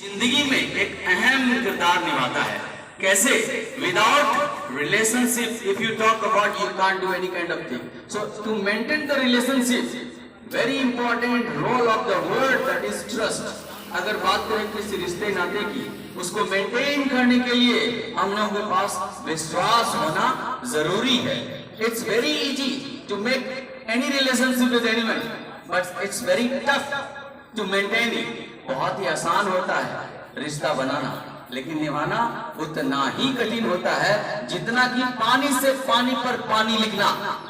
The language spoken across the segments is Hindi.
जिंदगी में एक अहम किरदार निभाता है। कैसे? Without relationship if you talk about you can't do any kind of thing. So to maintain the relationship very important role of the word that is trust. अगर बात करें किसी रिश्ते नाते की, उसको मेंटेन करने के लिए हम लोगों के पास विश्वास होना जरूरी है। It's very easy to make any relationship with anyone, but it's very tough to maintain it. बहुत ही आसान होता है रिश्ता बनाना, लेकिन निभाना उतना ही कठिन होता है जितना कि पानी से पानी पर पानी लिखना।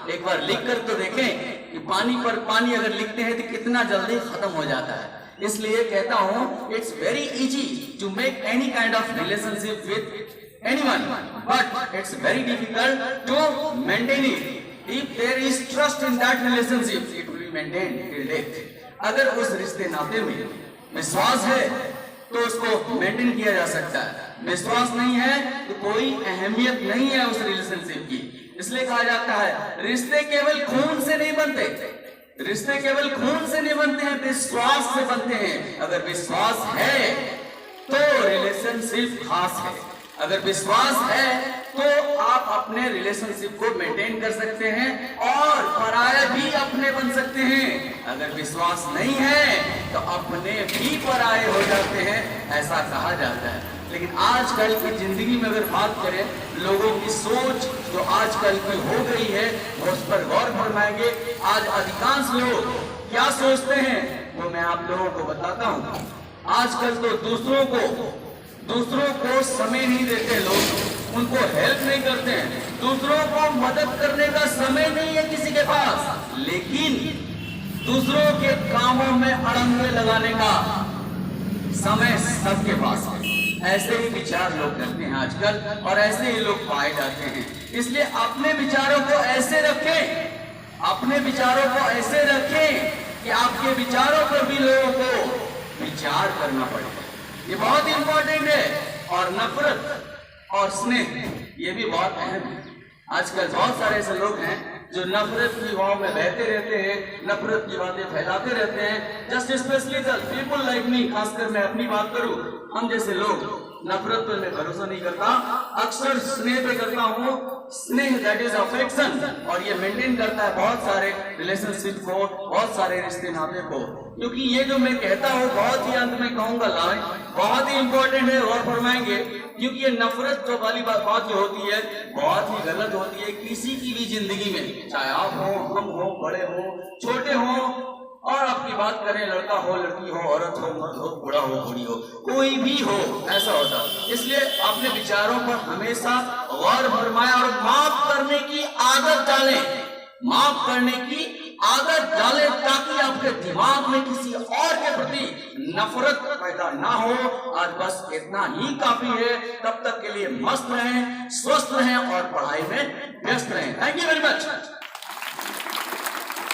एक बार लिख कर तो देखें कि पानी पर पानी अगर लिखते हैं तो कितना जल्दी खत्म हो जाता है। इसलिए कहता हूं it's very easy to make any kind of relationship with anyone, but it's very difficult to maintain it. If there is trust in that relationship it will be maintained till death. अगर उस रिश्ते नाते में विश्वास है तो उसको मेंटेन किया जा सकता है। विश्वास नहीं है तो कोई अहमियत नहीं है उस रिलेशनशिप की। इसलिए कहा जाता है रिश्ते केवल खून से नहीं बनते, रिश्ते केवल खून से नहीं बनते हैं, विश्वास से बनते हैं। अगर विश्वास है तो रिलेशनशिप खास है। अगर विश्वास है तो आप अपने रिलेशनशिप को मेंटेन कर सकते हैं और पराये भी अपने बन सकते हैं। अगर विश्वास नहीं है तो अपने भी पराये हो जाते हैं, ऐसा कहा जाता है। लेकिन आजकल की जिंदगी में अगर बात करें, लोगों की सोच जो आजकल की हो गई है वो उस पर गौर फरमाएंगे। आज अधिकांश लोग क्या सोचते हैं वो मैं आप लोगों को बताता हूँ। आजकल तो दूसरों को समय नहीं देते लोग, उनको हेल्प नहीं करते हैं, दूसरों को मदद करने का समय नहीं है किसी के पास, लेकिन दूसरों के कामों में अड़ंगे लगाने का समय सबके पास है। ऐसे ही विचार लोग रखते हैं आजकल और ऐसे ही लोग पाए जाते हैं। इसलिए अपने विचारों को ऐसे रखें, अपने विचारों को ऐसे रखें कि आपके विचारों पर भी लोगों को विचार करना पड़ेगा। ये बहुत इंपॉर्टेंट है। और नफरत और स्नेह ये भी बहुत अहम है। आजकल बहुत सारे ऐसे लोग हैं जो नफरत की हवाओं में बहते रहते हैं, नफरत की बातें फैलाते रहते हैं। Just specially the people like me, खासकर मैं अपनी बात करूं, हम जैसे लोग नफरत पर मैं भरोसा नहीं करता, अक्सर स्नेह पे करता हूँ। स्नेह दैट इज अफेक्शन, और ये मेंटेन करता है बहुत सारे रिलेशनशिप को, बहुत सारे रिश्ते नाते को। क्योंकि ये जो मैं कहता हूँ बहुत ही अंत में कहूंगा लाइन बहुत ही इंपॉर्टेंट है और फरमाएंगे, क्योंकि ये नफरत जो वाली बात जो होती है बहुत ही गलत होती है किसी की भी जिंदगी में, चाहे आप हो, हम हो, बड़े हो, छोटे हो, और आपकी बात करें लड़का हो, लड़की हो, औरत हो, मर्द हो, बूढ़ा हो, बूढ़ी हो, कोई भी हो, ऐसा होता है। इसलिए अपने विचारों पर हमेशा गौर फरमाएं और माफ करने की आदत डालें, माफ करने की आदत डालें, ताकि आपके दिमाग में किसी और के प्रति नफरत पैदा ना हो। आज बस इतना ही काफी है। तब तक के लिए मस्त रहें, स्वस्थ रहें और पढ़ाई में व्यस्त रहें। Thank you very much.